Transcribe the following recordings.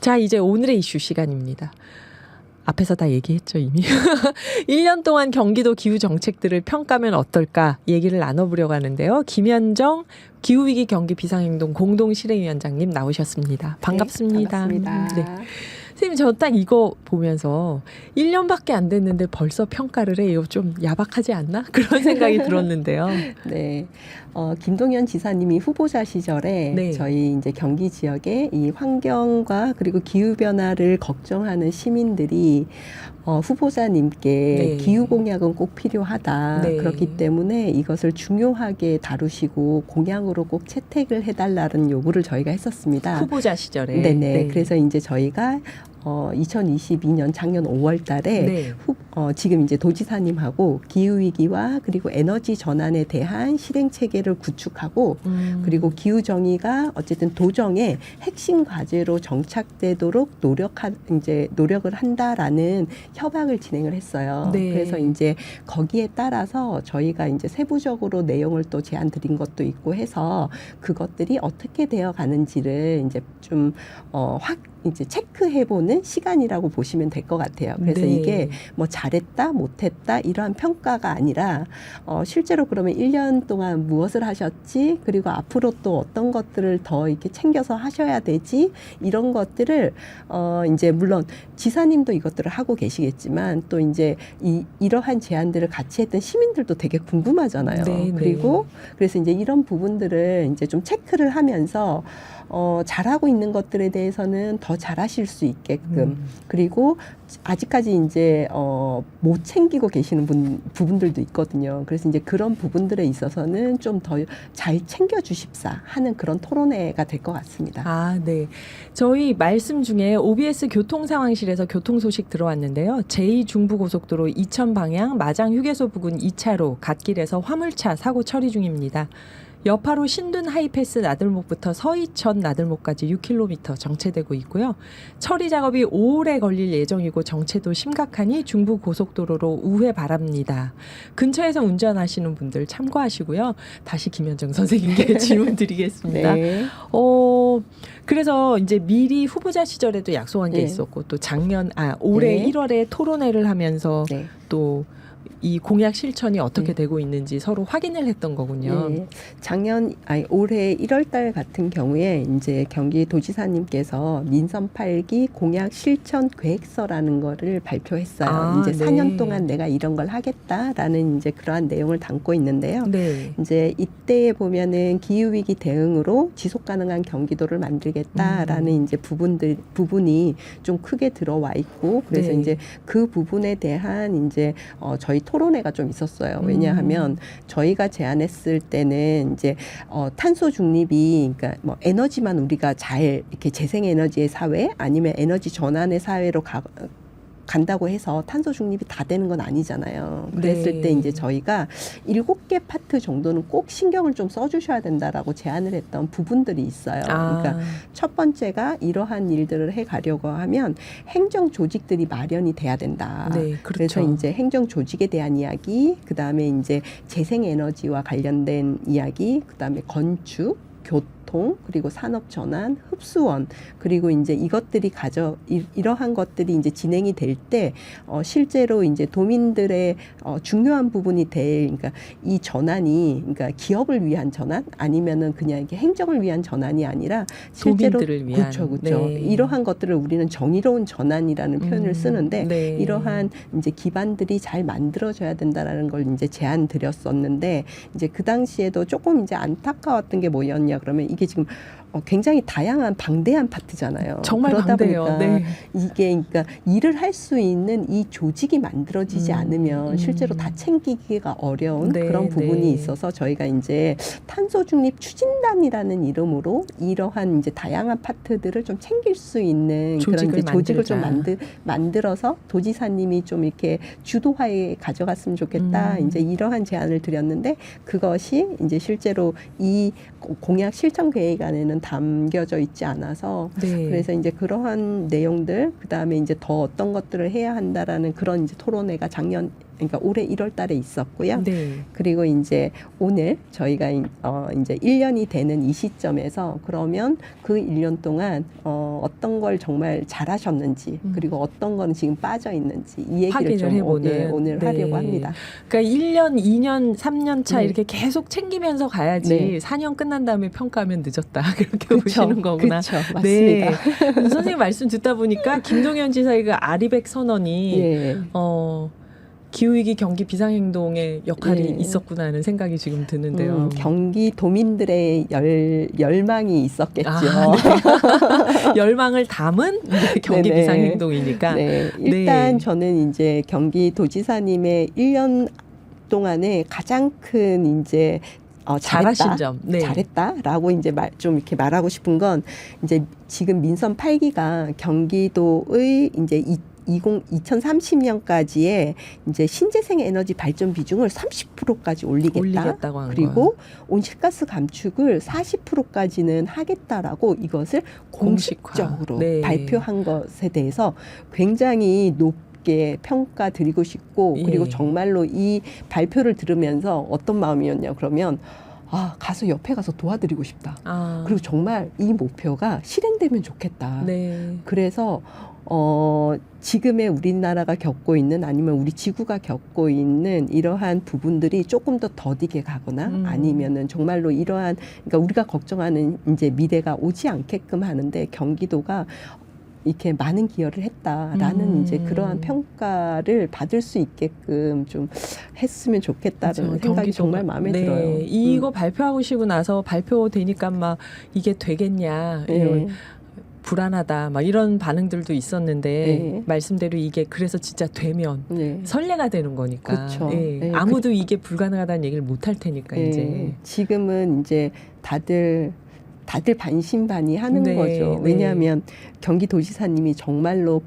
자, 이제 오늘의 이슈 시간입니다. 앞에서 다 얘기했죠, 이미. 1년 동안 경기도 기후 정책들을 평가하면 어떨까 얘기를 나눠보려고 하는데요. 김현정 기후위기 경기 비상행동 공동실행위원장님 나오셨습니다. 반갑습니다. 네, 반갑습니다. 네. 선생님, 저 딱 이거 보면서 1년밖에 안 됐는데 벌써 평가를 해. 이거 좀 야박하지 않나? 그런 생각이 들었는데요. 네. 김동연 지사님이 후보자 시절에 네. 저희 이제 경기 지역의 이 환경과 그리고 기후변화를 걱정하는 시민들이 후보자님께 네. 기후 공약은 꼭 필요하다. 네. 그렇기 때문에 이것을 중요하게 다루시고 공약으로 꼭 채택을 해달라는 요구를 저희가 했었습니다. 후보자 시절에. 네네. 네. 그래서 이제 저희가 2022년 작년 5월 달에 네. 지금 이제 도지사님하고 기후위기와 그리고 에너지 전환에 대한 실행체계를 구축하고 그리고 기후정의가 어쨌든 도정의 핵심 과제로 정착되도록 노력을 한다라는 협약을 진행을 했어요. 네. 그래서 이제 거기에 따라서 저희가 이제 세부적으로 내용을 또 제안 드린 것도 있고 해서 그것들이 어떻게 되어 가는지를 이제 좀 이제 체크해보는 시간이라고 보시면 될 것 같아요. 그래서 네. 이게 뭐 잘했다, 못했다 이러한 평가가 아니라 실제로 그러면 1년 동안 무엇을 하셨지? 그리고 앞으로 또 어떤 것들을 더 이렇게 챙겨서 하셔야 되지? 이런 것들을 이제 물론 지사님도 이것들을 하고 계시겠지만 또 이제 이러한 제안들을 같이 했던 시민들도 되게 궁금하잖아요. 네, 그리고 그래서 이제 이런 부분들을 이제 좀 체크를 하면서 잘하고 있는 것들에 대해서는 더 잘하실 수 있게끔 그리고 아직까지 이제 못 챙기고 계시는 부분들도 있거든요. 그래서 이제 그런 부분들에 있어서는 좀 더 잘 챙겨 주십사 하는 그런 토론회가 될 것 같습니다. 아, 네. 저희 말씀 중에 OBS 교통상황실에서 교통 소식 들어왔는데요. 제2중부고속도로 이천 방향 마장 휴게소 부근 2차로 갓길에서 화물차 사고 처리 중입니다. 여파로 신둔 하이패스 나들목부터 서이천 나들목까지 6km 정체되고 있고요. 처리 작업이 오래 걸릴 예정이고 정체도 심각하니 중부고속도로로 우회 바랍니다. 근처에서 운전하시는 분들 참고하시고요. 다시 김현정 선생님께 질문 드리겠습니다. 네. 그래서 이제 미리 후보자 시절에도 약속한 게 네. 있었고 또 올해 네. 1월에 토론회를 하면서 네. 또 이 공약 실천이 어떻게 네. 되고 있는지 서로 확인을 했던 거군요. 예, 올해 1월달 같은 경우에 이제 경기도지사님께서 민선 8기 공약 실천 계획서라는 거를 발표했어요. 이제 네. 4년 동안 내가 이런 걸 하겠다라는 이제 그러한 내용을 담고 있는데요. 네. 이제 이때에 보면은 기후위기 대응으로 지속 가능한 경기도를 만들겠다라는 이제 부분이 좀 크게 들어와 있고 그래서 네. 이제 그 부분에 대한 이제 저희 토론회가 좀 있었어요. 왜냐하면 저희가 제안했을 때는 이제 탄소 중립이 그러니까 뭐 에너지만 우리가 잘 이렇게 재생에너지의 사회 아니면 에너지 전환의 사회로 간다고 해서 탄소 중립이 다 되는 건 아니잖아요. 그랬을 네. 때 이제 저희가 7개 파트 정도는 꼭 신경을 좀 써주셔야 된다라고 제안을 했던 부분들이 있어요. 그러니까 첫 번째가 이러한 일들을 해가려고 하면 행정 조직들이 마련이 돼야 된다. 네, 그렇죠. 그래서 이제 행정 조직에 대한 이야기, 그 다음에 이제 재생에너지와 관련된 이야기, 그 다음에 건축, 교통, 그리고 산업 전환, 흡수원, 그리고 이제 이러한 것들이 이제 진행이 될 때, 실제로 이제 도민들의 중요한 부분이 그러니까 이 전환이, 그러니까 기업을 위한 전환, 아니면은 그냥 이렇게 행정을 위한 전환이 아니라 실제로 도민들을 위한. 그렇죠. 네. 이러한 것들을 우리는 정의로운 전환이라는 표현을 쓰는데, 네. 이러한 이제 기반들이 잘 만들어져야 된다라는 걸 이제 제안 드렸었는데, 이제 그 당시에도 조금 이제 안타까웠던 게 뭐였냐 그러면 이게 지금 굉장히 다양한 방대한 파트잖아요. 정말 그러다 방대해요. 보니까 네. 이게 그러니까 일을 할 수 있는 이 조직이 만들어지지 않으면 실제로 다 챙기기가 어려운 네, 그런 부분이 네. 있어서 저희가 이제 탄소 중립 추진단이라는 이름으로 이러한 이제 다양한 파트들을 좀 챙길 수 있는 그런 이제 조직을 좀 만들어서 도지사님이 좀 이렇게 주도하에 가져갔으면 좋겠다. 이제 이러한 제안을 드렸는데 그것이 이제 실제로 이 공약 실천 계획 안에는 담겨져 있지 않아서 네. 그래서 이제 그러한 내용들 그다음에 이제 더 어떤 것들을 해야 한다라는 그런 이제 토론회가 작년 그러니까 올해 1월 달에 있었고요. 네. 그리고 이제 오늘 저희가 이제 1년이 되는 이 시점에서 그러면 그 1년 동안 어떤 걸 정말 잘하셨는지 그리고 어떤 거는 지금 빠져 있는지 이 얘기를 확인을 좀 해보는. 오늘 네. 하려고 합니다. 그러니까 1년, 2년, 3년 차 네. 이렇게 계속 챙기면서 가야지 네. 4년 끝난 다음에 평가하면 늦었다. 그렇게 그쵸, 보시는 거구나. 그쵸, 맞습니다. 네. 선생님 말씀 듣다 보니까 김동연 지사의 그 아리백 선언이 예. 기후위기 경기 비상행동의 역할이 예. 있었구나 하는 생각이 지금 드는데요. 경기 도민들의 열망이 있었겠죠. 네. 열망을 담은 경기 네네. 비상행동이니까. 네. 일단 네. 저는 이제 경기도지사님의 1년 동안에 가장 큰 이제 잘하신 점. 네. 잘했다라고 이제 좀 이렇게 말하고 싶은 건 이제 지금 민선 8기가 경기도의 이제 2030년까지의 이제 신재생 에너지 발전 비중을 30%까지 올리겠다고 한 그리고 온실가스 감축을 40%까지는 하겠다라고 이것을 공식적으로 네. 발표한 것에 대해서 굉장히 높게 평가드리고 싶고 그리고 예. 정말로 이 발표를 들으면서 어떤 마음이었냐 그러면 가서 옆에 가서 도와드리고 싶다. 그리고 정말 이 목표가 실행되면 좋겠다. 네. 그래서 지금의 우리나라가 겪고 있는 아니면 우리 지구가 겪고 있는 이러한 부분들이 조금 더 더디게 가거나 아니면은 정말로 이러한 그러니까 우리가 걱정하는 이제 미래가 오지 않게끔 하는데 경기도가 이렇게 많은 기여를 했다라는 이제 그러한 평가를 받을 수 있게끔 좀 했으면 좋겠다는 그렇죠. 생각이 정말 마음에 네. 들어요. 이거 발표하시고 나서 발표되니까 막 이게 되겠냐 이런 불안하다 막 이런 반응들도 있었는데 네. 말씀대로 이게 그래서 진짜 되면 네. 설레가 되는 거니까 그쵸. 예. 네. 아무도 이게 불가능하다는 얘기를 못 할 테니까 이제 지금은 이제 다들 반신반의하는 네, 거죠. 네. 왜냐하면 경기도지사님이 정말로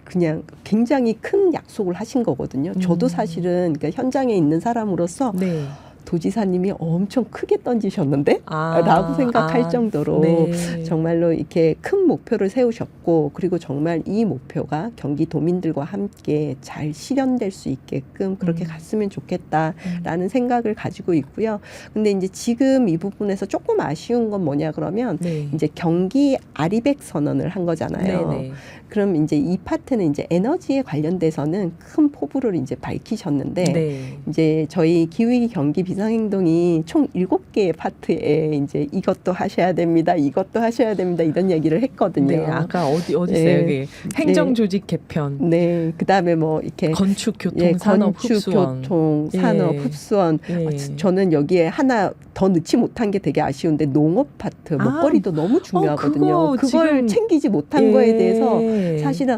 그냥 굉장히 큰 약속을 하신 거거든요. 저도 사실은 그러니까 현장에 있는 사람으로서 네. 도지사님이 엄청 크게 던지셨는데? 라고 생각할 정도로 네. 정말로 이렇게 큰 목표를 세우셨고 그리고 정말 이 목표가 경기도민들과 함께 잘 실현될 수 있게끔 그렇게 갔으면 좋겠다라는 생각을 가지고 있고요. 근데 이제 지금 이 부분에서 조금 아쉬운 건 뭐냐 그러면 네. 이제 경기 아리백 선언을 한 거잖아요. 네, 네. 그럼 이제 이 파트는 이제 에너지에 관련돼서는 큰 포부를 이제 밝히셨는데 네. 이제 저희 기후위기 경기 비상행동이 총 7개의 파트에 이제 이것도 하셔야 됩니다. 이것도 하셔야 됩니다. 이런 얘기를 했거든요. 네. 아까 어디 있어요? 네. 여기 행정조직 개편, 네. 그다음에 뭐 이렇게 건축, 교통, 산업, 건축, 흡수원. 교통, 산업, 예. 흡수원. 예. 저는 여기에 하나 더 넣지 못한 게 되게 아쉬운데 농업 파트, 먹거리도 너무 중요하거든요. 그거 그걸 지금 챙기지 못한 거에 예. 대해서 사실은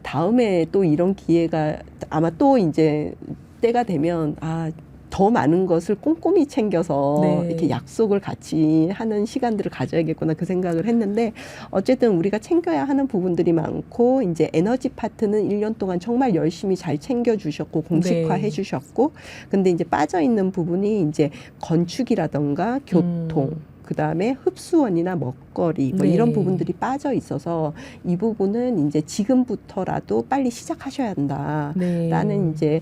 다음에 또 이런 기회가 아마 또 이제 때가 되면 더 많은 것을 꼼꼼히 챙겨서 네. 이렇게 약속을 같이 하는 시간들을 가져야겠구나 그 생각을 했는데 어쨌든 우리가 챙겨야 하는 부분들이 많고 이제 에너지 파트는 1년 동안 정말 열심히 잘 챙겨주셨고 공식화해 네. 주셨고 근데 이제 빠져 있는 부분이 이제 건축이라던가 교통 그다음에 흡수원이나 먹거리 뭐 네. 이런 부분들이 빠져 있어서 이 부분은 이제 지금부터라도 빨리 시작하셔야 한다라는 네. 이제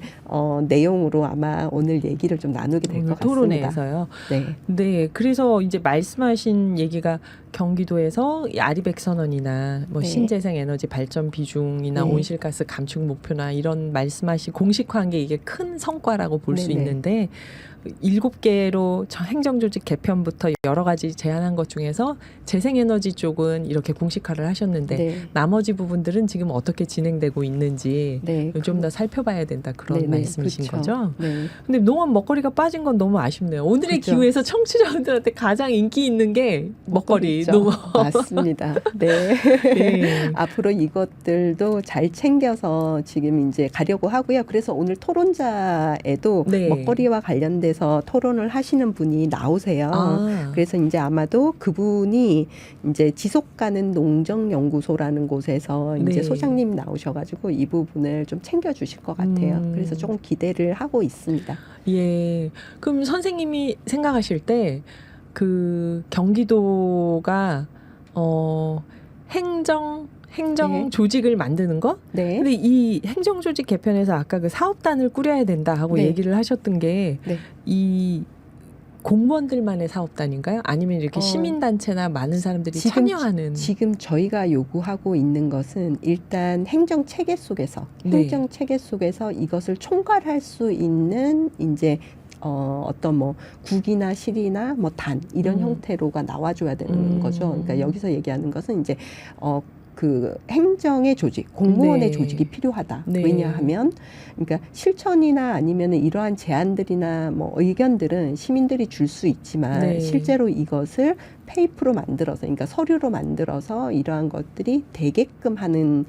내용으로 아마 오늘 얘기를 좀 나누게 될 오늘 것 같습니다. 토론회에서요. 네. 네, 그래서 이제 말씀하신 얘기가 경기도에서 이 아리백 선언이나 뭐 네. 신재생 에너지 발전 비중이나 네. 온실가스 감축 목표나 이런 말씀하신 공식화한 게 이게 큰 성과라고 볼 수 네네. 있는데 7개로 행정조직 개편부터 여러 가지 제안한 것 중에서 재생에너지 쪽은 이렇게 공식화를 하셨는데 네. 나머지 부분들은 지금 어떻게 진행되고 있는지 네. 좀 더 살펴봐야 된다 그런 네네. 말씀이신 그쵸. 거죠? 네. 근데 농업 먹거리가 빠진 건 너무 아쉽네요. 오늘의 그죠. 기후에서 청취자분들한테 가장 인기 있는 게 먹거리, 있죠. 농업. 맞습니다. 네. 네. 앞으로 이것들도 잘 챙겨서 지금 이제 가려고 하고요. 그래서 오늘 토론자에도 네. 먹거리와 관련돼서 토론을 하시는 분이 나오세요. 그래서 이제 아마도 그분이 이제 지속가능 농정연구소라는 곳에서 이제 네. 소장님 나오셔가지고 이 부분을 좀 챙겨주실 것 같아요. 그래서 조금 기대를 하고 있습니다. 예. 그럼 선생님이 생각하실 때 그 경기도가 행정 행정 네. 조직을 만드는 거? 네. 근데 이 행정 조직 개편에서 아까 그 사업단을 꾸려야 된다 하고 네. 얘기를 하셨던 게 네. 이 공무원들만의 사업단인가요? 아니면 이렇게 시민단체나 많은 사람들이 참여하는? 지금 저희가 요구하고 있는 것은 일단 행정 체계 속에서 네. 행정 체계 속에서 이것을 총괄할 수 있는 이제 어떤 뭐 국이나 실이나 뭐 단 이런 형태로가 나와줘야 되는 거죠. 그러니까 여기서 얘기하는 것은 이제 그 행정의 조직, 공무원의 네. 조직이 필요하다. 네. 왜냐하면 그러니까 실천이나 아니면 이러한 제안들이나 뭐 의견들은 시민들이 줄 수 있지만 네. 실제로 이것을 페이프로 만들어서, 그러니까 서류로 만들어서 이러한 것들이 되게끔 하는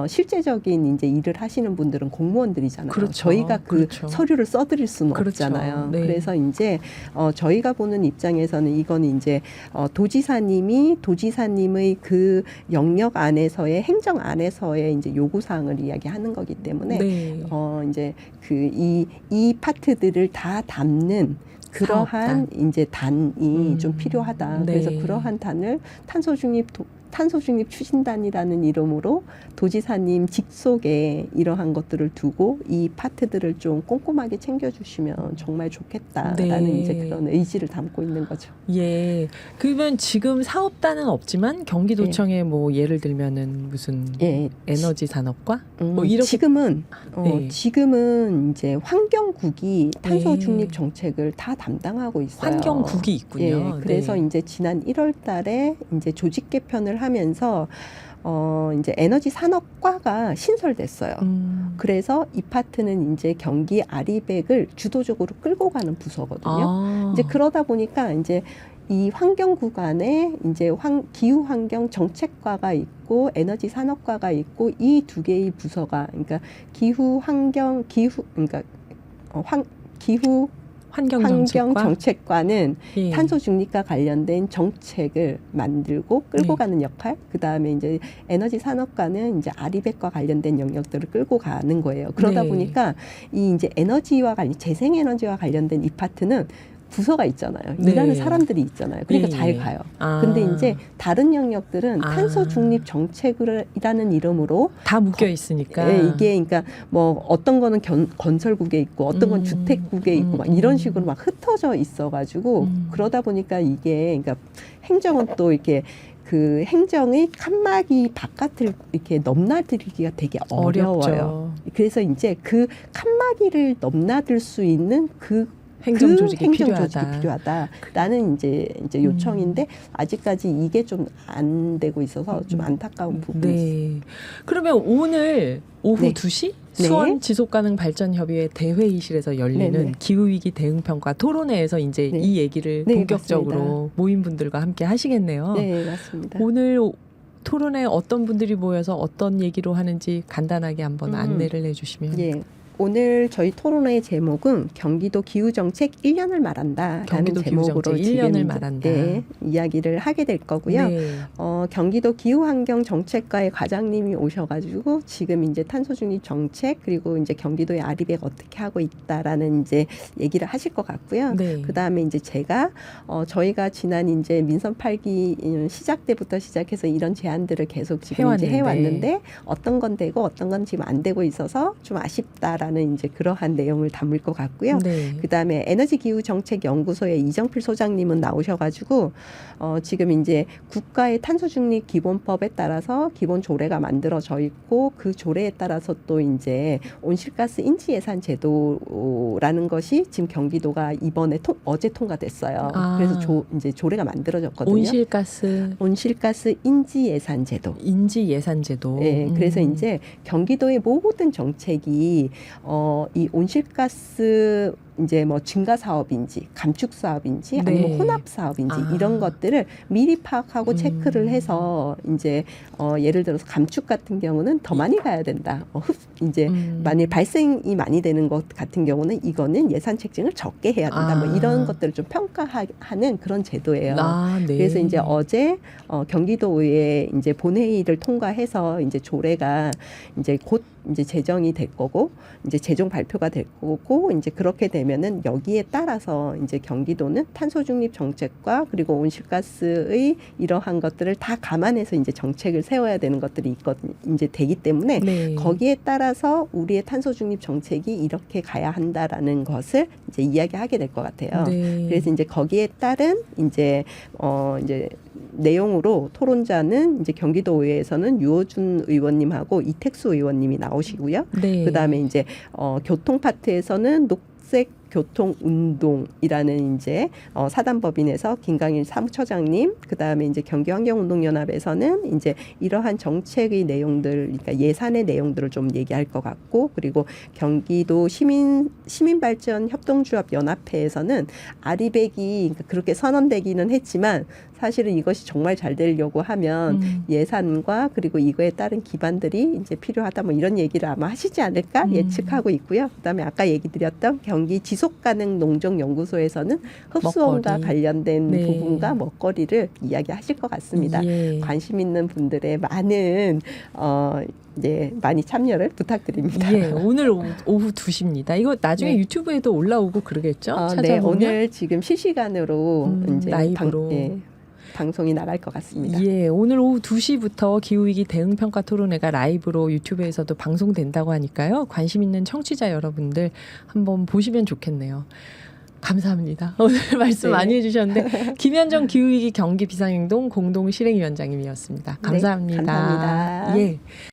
실제적인 이제 일을 하시는 분들은 공무원들이잖아요. 그렇죠. 저희가 그 그렇죠. 서류를 써드릴 수는 그렇죠. 없잖아요. 네. 그래서 이제 저희가 보는 입장에서는 이거는 이제 도지사님의 그 영역 안에서의 행정 안에서의 이제 요구 사항을 이야기하는 거기 때문에 네. 이제 이 파트들을 다 담는 그러한 이제 단이 좀 필요하다. 네. 그래서 그러한 단을 탄소중립 추진단이라는 이름으로 도지사님 직속에 이러한 것들을 두고 이 파트들을 좀 꼼꼼하게 챙겨주시면 정말 좋겠다라는 네. 이제 그런 의지를 담고 있는 거죠. 예. 그러면 지금 사업단은 없지만 경기도청에 뭐 예를 들면은 무슨 예. 에너지 산업과 뭐 이렇게 지금은 네. 지금은 이제 환경국이 탄소 네. 중립 정책을 다 담당하고 있어요. 환경국이 있군요. 예, 그래서 네. 이제 지난 1월달에 이제 조직 개편을 하면서 이제 에너지 산업과가 신설됐어요. 그래서 이 파트는 이제 경기 아리백을 주도적으로 끌고 가는 부서거든요. 이제 그러다 보니까 이제 이 환경 구간에 이제 기후 환경 정책과가 있고 에너지 산업과가 있고 이 두 개의 부서가, 그러니까 그러니까 기후 환경 정책과는 예. 탄소 중립과 관련된 정책을 만들고 끌고 네. 가는 역할, 그 다음에 이제 에너지 산업과는 이제 아리백과 관련된 영역들을 끌고 가는 거예요. 그러다 네. 보니까 이 이제 재생에너지와 관련된 이 파트는 부서가 있잖아요. 네. 일하는 사람들이 있잖아요. 그러니까 예, 잘 예. 가요. 근데 이제 다른 영역들은 탄소 중립 정책이라는 이름으로 다 묶여 있으니까 이게 그러니까 뭐 어떤 거는 건설국에 있고 어떤 건 주택국에 있고 막 이런 식으로 막 흩어져 있어가지고 그러다 보니까 이게 그러니까 행정은 또 이렇게 그 행정의 칸막이 바깥을 이렇게 넘나들기가 되게 어려워요. 어렵죠. 그래서 이제 그 칸막이를 넘나들 수 있는 그 행정 조직이 필요하다. 라는 이제 요청인데 아직까지 이게 좀 안 되고 있어서 좀 안타까운 부분이 있어요. 네. 그러면 오늘 오후 네. 2시 네. 수원 지속가능발전협의회 대회의실에서 열리는 네네. 기후위기 대응평가 토론회에서 이제 네. 이 얘기를 네, 본격적으로 맞습니다. 모임분들과 함께 하시겠네요. 네, 맞습니다. 오늘 토론회 어떤 분들이 모여서 어떤 얘기로 하는지 간단하게 한번 안내를 해주시면. 예. 오늘 저희 토론회의 제목은 경기도 기후정책 1년을 말한다라는 경기도 제목으로 기후정책 지금 1년을 말한다. 네, 이야기를 하게 될 거고요. 네. 경기도 기후환경정책과의 과장님이 오셔가지고 지금 이제 탄소중립 정책 그리고 이제 경기도의 아리백 어떻게 하고 있다라는 이제 얘기를 하실 것 같고요. 네. 그 다음에 이제 제가 저희가 지난 이제 민선 8기 시작 때부터 시작해서 이런 제안들을 계속 지금 이제 해왔는데 어떤 건 되고 어떤 건 지금 안 되고 있어서 좀 아쉽다라는 이제 그러한 내용을 담을 것 같고요. 네. 그 다음에 에너지기후정책연구소의 이정필 소장님은 나오셔가지고 지금 이제 국가의 탄소중립 기본법에 따라서 기본 조례가 만들어져 있고 그 조례에 따라서 또 이제 온실가스 인지 예산 제도라는 것이 지금 경기도가 이번에 어제 통과됐어요. 그래서 이제 조례가 만들어졌거든요. 온실가스 인지 예산 제도. 인지 예산 제도. 네, 그래서 이제 경기도의 모든 정책이 이 온실가스 이제 뭐 증가 사업인지 감축 사업인지 네. 아니면 혼합 사업인지 이런 것들을 미리 파악하고 체크를 해서 이제 예를 들어서 감축 같은 경우는 더 많이 가야 된다. 이제 만일 발생이 많이 되는 것 같은 경우는 이거는 예산 책정을 적게 해야 된다. 뭐 이런 것들을 좀 평가하는 그런 제도예요. 네. 그래서 이제 어제 경기도의회 이제 본회의를 통과해서 이제 조례가 이제 곧 이제 제정이 될 거고 이제 최종 발표가 될 거고 이제 그렇게 되면 보면은 여기에 따라서 이제 경기도는 탄소 중립 정책과 그리고 온실가스의 이러한 것들을 다 감안해서 이제 정책을 세워야 되는 것들이 있거든요. 이제 되기 때문에 네. 거기에 따라서 우리의 탄소 중립 정책이 이렇게 가야 한다라는 것을 이제 이야기하게 될 것 같아요. 네. 그래서 이제 거기에 따른 이제 내용으로 토론자는 이제 경기도의회에서는 유호준 의원님하고 이택수 의원님이 나오시고요. 네. 그다음에 이제 교통 파트에서는 녹색 교통 운동이라는 이제 사단법인에서 김강일 사무처장님, 그다음에 이제 경기환경운동연합에서는 이제 이러한 정책의 내용들, 그러니까 예산의 내용들을 좀 얘기할 것 같고, 그리고 경기도 시민발전 협동조합 연합회에서는 아리백이 그렇게 선언되기는 했지만 사실은 이것이 정말 잘 되려고 하면 예산과 그리고 이거에 따른 기반들이 이제 필요하다, 뭐 이런 얘기를 아마 하시지 않을까 예측하고 있고요. 그다음에 아까 얘기 드렸던 경기 지속가능 농정연구소에서는 흡수원과 먹거리. 관련된 네. 부분과 먹거리를 이야기하실 것 같습니다. 예. 관심 있는 분들의 많은 이제 많이 참여를 부탁드립니다. 예, 오늘 오후 2시입니다. 이거 나중에 네. 유튜브에도 올라오고 그러겠죠? 찾아보면? 네, 오늘 지금 실시간으로 이제 라이브로. 방송이 나갈 것 같습니다. 예, 오늘 오후 2시부터 기후위기 대응평가 토론회가 라이브로 유튜브에서도 방송된다고 하니까요. 관심 있는 청취자 여러분들 한번 보시면 좋겠네요. 감사합니다. 오늘 말씀 네. 많이 해주셨는데 김현정 기후위기 경기 비상행동 공동실행위원장님이었습니다. 감사합니다. 네, 감사합니다. 예.